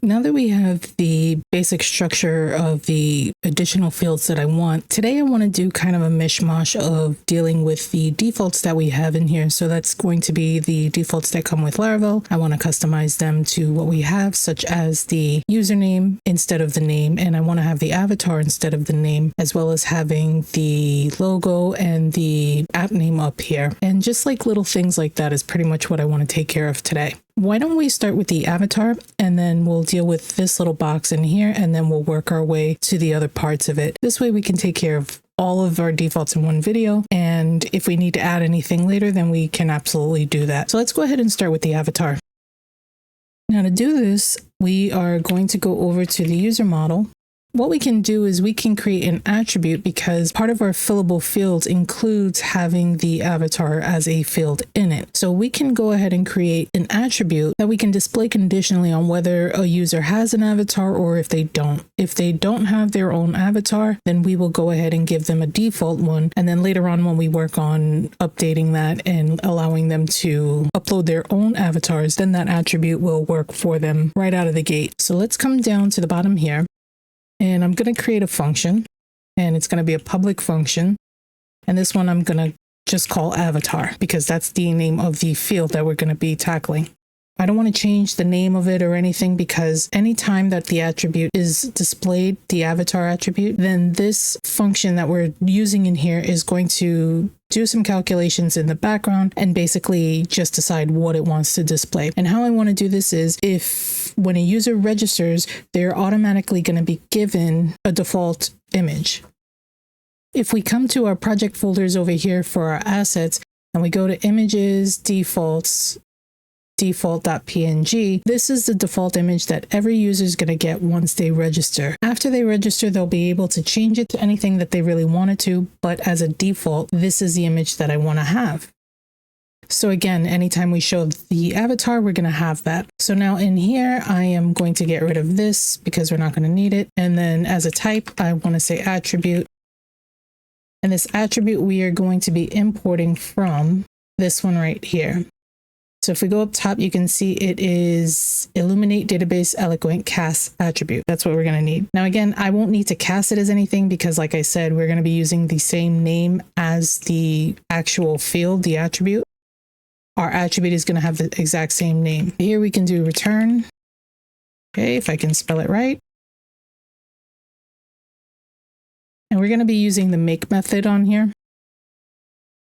Now that we have the basic structure of the additional fields that I want, today I want to do kind of a mishmash of dealing with the defaults that we have in here. So that's going to be the defaults that come with Laravel. I want to customize them to what we have, such as the username instead of the name, and I want to have the avatar instead of the name, as well as having the logo and the app name up here. And just like little things like that is pretty much what I want to take care of today. Why don't we start with the avatar, and then we'll deal with this little box in here, and then we'll work our way to the other parts of it. This way we can take care of all of our defaults in one video, and if we need to add anything later, then we can absolutely do that. So let's go ahead and start with the avatar. Now to do this, we are going to go over to the user model. What we can do is we can create an attribute, because part of our fillable fields includes having the avatar as a field in it. So we can go ahead and create an attribute that we can display conditionally on whether a user has an avatar or if they don't. If they don't have their own avatar, then we will go ahead and give them a default one. And then later on, when we work on updating that and allowing them to upload their own avatars, then that attribute will work for them right out of the gate. So let's come down to the bottom here. And I'm going to create a function, and it's going to be a public function. And this one I'm going to just call avatar, because that's the name of the field that we're going to be tackling. I don't want to change the name of it or anything, because anytime that the attribute is displayed, the avatar attribute, then this function that we're using in here is going to do some calculations in the background and basically just decide what it wants to display. And how I want to do this is, if when a user registers, they're automatically going to be given a default image. If we come to our project folders over here for our assets, and we go to images, defaults, default.png, this is the default image that every user is going to get once they register. After they register, they'll be able to change it to anything that they really wanted to, but as a default, this is the image that I want to have. So again, anytime we show the avatar, we're going to have that. So now in here, I am going to get rid of this because we're not going to need it. And then as a type, I want to say attribute. And this attribute we are going to be importing from this one right here. So if we go up top, you can see it is Illuminate Database Eloquent Cast attribute. That's what we're going to need. Now, again, I won't need to cast it as anything, because like I said, we're going to be using the same name as the actual field, the attribute. Our attribute is going to have the exact same name. Here we can do return. Okay, if I can spell it right. And we're going to be using the make method on here.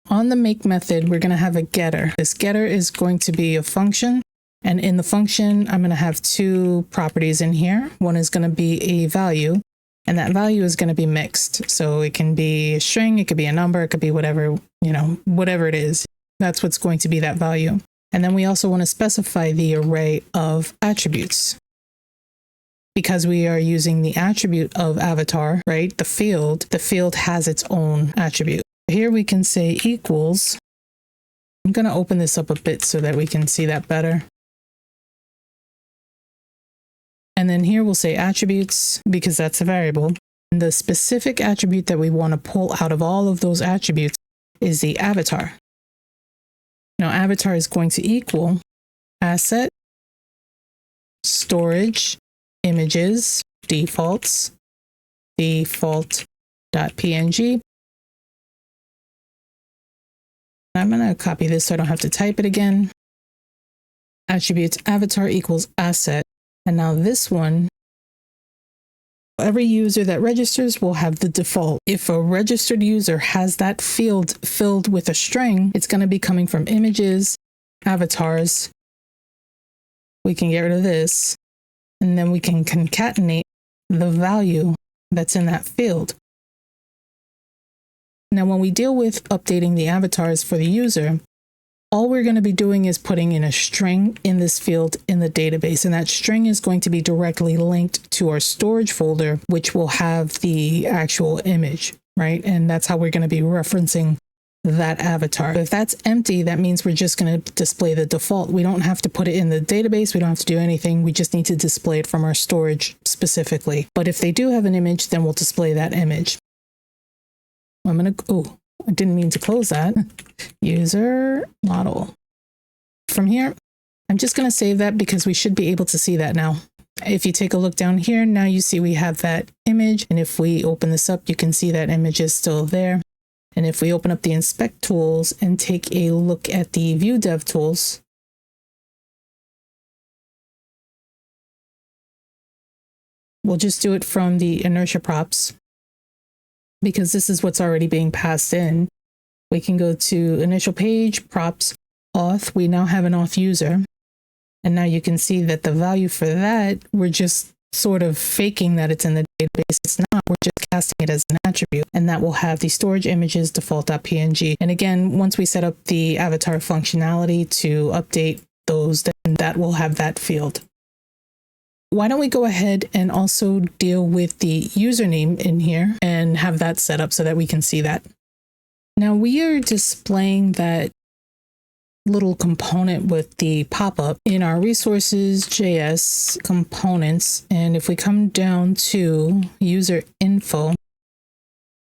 On the make method, we're going to have a getter. This getter is going to be a function. And in the function, I'm going to have two properties in here. One is going to be a value, and that value is going to be mixed. So it can be a string, it could be a number, it could be whatever, whatever it is. That's what's going to be that value. And then we also want to specify the array of attributes. Because we are using the attribute of avatar, right? The field has its own attribute. Here we can say equals. I'm going to open this up a bit so that we can see that better. And then here we'll say attributes, because that's a variable. And the specific attribute that we want to pull out of all of those attributes is the avatar. Now, avatar is going to equal asset, storage, images, defaults, default.png. I'm going to copy this so I don't have to type it again. Attributes avatar equals asset. And now this one, every user that registers will have the default. If a registered user has that field filled with a string, it's going to be coming from images, avatars. We can get rid of this, and then we can concatenate the value that's in that field. Now, when we deal with updating the avatars for the user, all we're going to be doing is putting in a string in this field in the database, and that string is going to be directly linked to our storage folder, which will have the actual image, right? And that's how we're going to be referencing that avatar. If that's empty, that means we're just going to display the default. We don't have to put it in the database. We don't have to do anything. We just need to display it from our storage specifically. But if they do have an image, then we'll display that image. I'm going to, I didn't mean to close that. User model. From here, I'm just going to save that because we should be able to see that now. If you take a look down here, now you see we have that image. And if we open this up, you can see that image is still there. And if we open up the inspect tools and take a look at the view dev tools, we'll just do it from the inertia props because this is what's already being passed in. We can go to initial page, props, auth. We now have an auth user. And now you can see that the value for that, we're just sort of faking that it's in the database. It's not, we're just casting it as an attribute, and that will have the storage images default.png. And again, once we set up the avatar functionality to update those, then that will have that field. Why don't we go ahead and also deal with the username in here and have that set up so that we can see that. Now we are displaying that little component with the pop-up in our resources.js components. And if we come down to user info,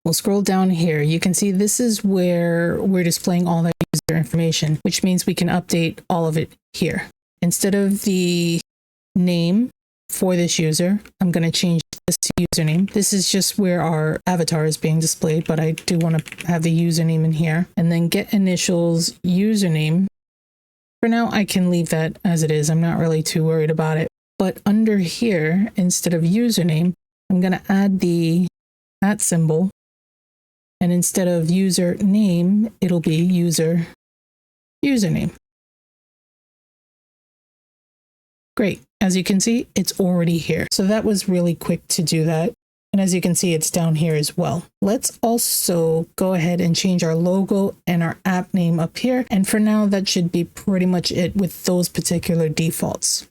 we'll scroll down here. You can see this is where we're displaying all that user information, which means we can update all of it here. Instead of the name for this user, I'm going to change this to username. This is just where our avatar is being displayed, but I do want to have the username in here. And then get initials username. For now, I can leave that as it is. I'm not really too worried about it. But under here, instead of username, I'm going to add the @ symbol. And instead of user name, it'll be username. Great. As you can see, it's already here. So that was really quick to do that. And as you can see, it's down here as well. Let's also go ahead and change our logo and our app name up here. And for now, that should be pretty much it with those particular defaults.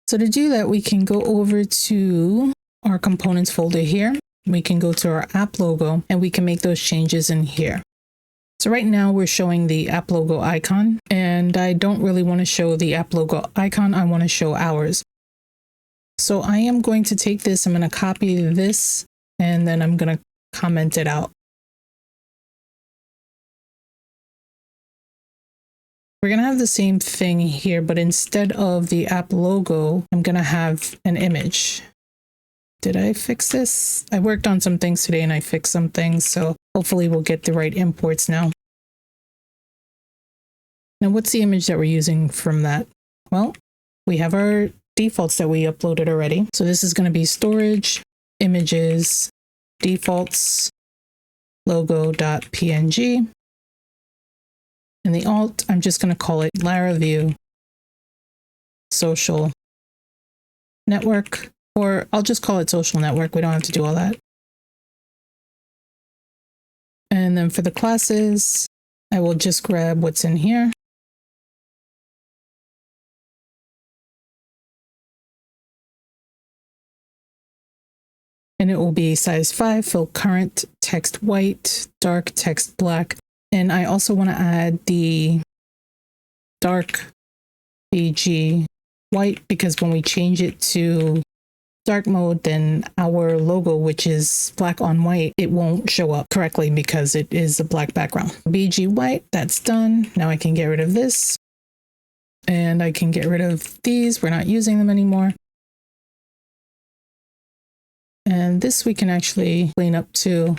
So to do that, we can go over to our components folder here. We can go to our app logo and we can make those changes in here. So right now we're showing the app logo icon, and I don't really want to show the app logo icon. I want to show ours. So I am going to take this, I'm going to copy this, and then I'm going to comment it out. We're going to have the same thing here, but instead of the app logo, I'm going to have an image. Did I fix this? I worked on some things today and I fixed some things, so hopefully we'll get the right imports now. Now, what's the image that we're using from that? Well, we have our defaults that we uploaded already. So this is going to be storage, images, defaults, logo.png. And the alt, I'm just going to call it Laravel social network, or I'll just call it social network. We don't have to do all that. And then for the classes, I will just grab what's in here. And it will be size 5, fill current, text white, dark, text black. And I also want to add the dark BG white, because when we change it to dark mode, then our logo, which is black on white, it won't show up correctly because it is a black background. BG white, that's done. Now I can get rid of this. And I can get rid of these. We're not using them anymore. And this we can actually clean up too,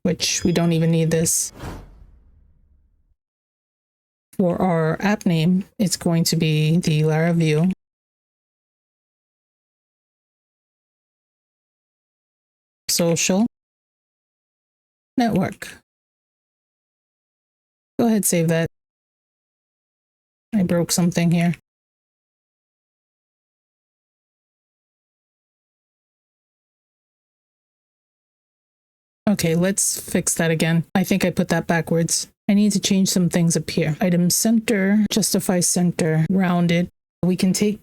which we don't even need this. For our app name, it's going to be the Laravel social network. Go ahead, save that. I broke something here. Okay, let's fix that again. I think I put that backwards. I need to change some things up here. Item center, justify center, rounded. We can take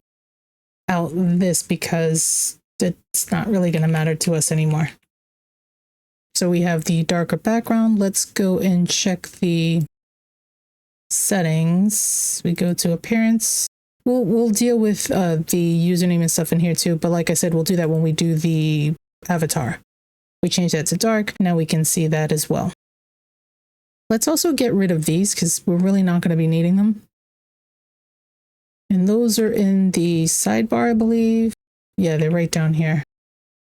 out this because it's not really going to matter to us anymore. So we have the darker background. Let's go and check the settings. We go to appearance. We'll deal with the username and stuff in here too. But like I said, we'll do that when we do the avatar. We change that to dark. Now we can see that as well. Let's also get rid of these because we're really not going to be needing them. And those are in the sidebar, I believe. Yeah, they're right down here.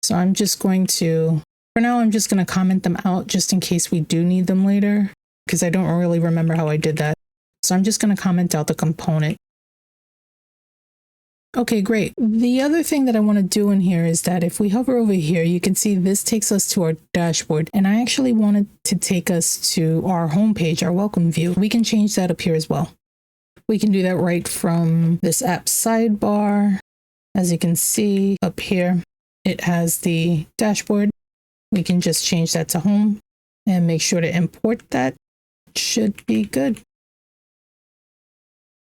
So I'm just going to, for now, I'm just going to comment them out just in case we do need them later, because I don't really remember how I did that. So I'm just going to comment out the component. Okay, great. The other thing that I want to do in here is that if we hover over here, you can see this takes us to our dashboard. And I actually wanted to take us to our homepage, our welcome view. We can change that up here as well. We can do that right from this app sidebar. As you can see up here, it has the dashboard. We can just change that to home and make sure to import that. Should be good.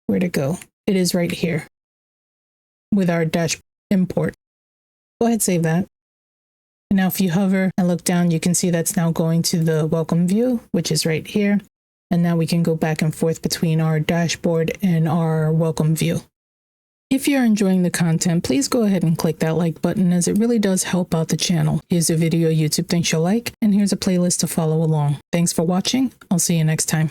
Where'd it go? It is right here with our dash import. Go ahead, save that. And now if you hover and look down, you can see that's now going to the welcome view, which is right here. And now we can go back and forth between our dashboard and our welcome view. If you're enjoying the content, please go ahead and click that like button, as it really does help out the channel. Here's a video YouTube thinks you'll like, and here's a playlist to follow along. Thanks for watching. I'll see you next time.